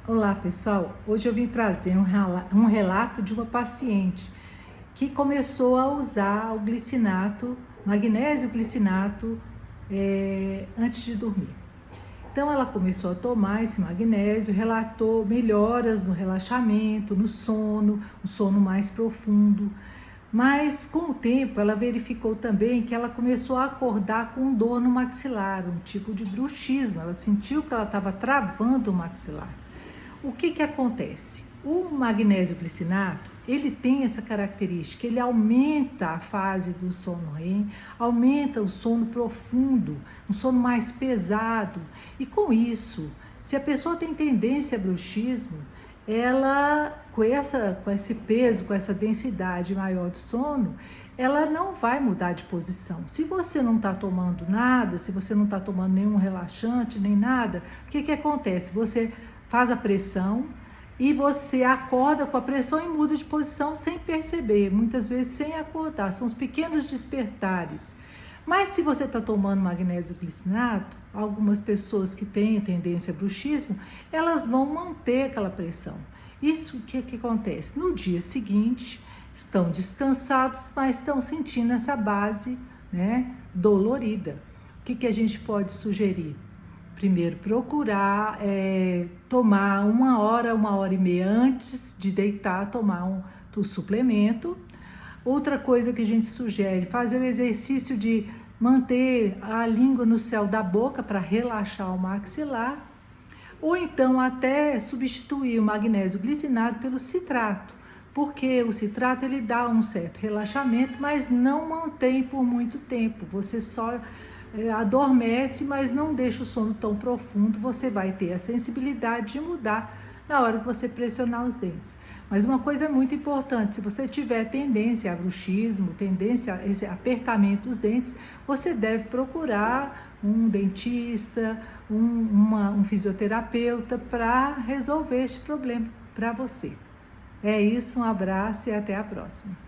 Olá pessoal, hoje eu vim trazer um relato de uma paciente que começou a usar o glicinato, magnésio glicinato, antes de dormir. Então ela começou a tomar esse magnésio, relatou melhoras no relaxamento, no sono, um sono mais profundo. Mas com o tempo ela verificou também que ela começou a acordar com dor no maxilar, um tipo de bruxismo. Ela sentiu que ela estava travando o maxilar. O que acontece? O magnésio glicinato, ele tem essa característica, ele aumenta a fase do sono REM, aumenta o sono profundo, um sono mais pesado. E com isso, se a pessoa tem tendência a bruxismo, ela, com esse peso, com essa densidade maior de sono, ela não vai mudar de posição. Se você não está tomando nada, se você não está tomando nenhum relaxante, nem nada, o que acontece? Você faz a pressão e você acorda com a pressão e muda de posição sem perceber, muitas vezes sem acordar, são os pequenos despertares. Mas se você está tomando magnésio glicinato, algumas pessoas que têm tendência a bruxismo, elas vão manter aquela pressão. Isso que acontece? No dia seguinte, estão descansados, mas estão sentindo essa base, dolorida. O que a gente pode sugerir? Primeiro, procurar tomar 1 hora e meia antes de deitar, tomar um suplemento. Outra coisa que a gente sugere, fazer o exercício de manter a língua no céu da boca para relaxar o maxilar, ou então até substituir o magnésio glicinato pelo citrato, porque o citrato ele dá um certo relaxamento, mas não mantém por muito tempo, você só adormece, mas não deixa o sono tão profundo, você vai ter a sensibilidade de mudar na hora que você pressionar os dentes. Mas uma coisa muito importante, se você tiver tendência a bruxismo, tendência a esse apertamento dos dentes, você deve procurar um dentista, um fisioterapeuta para resolver este problema para você. É isso, um abraço e até a próxima.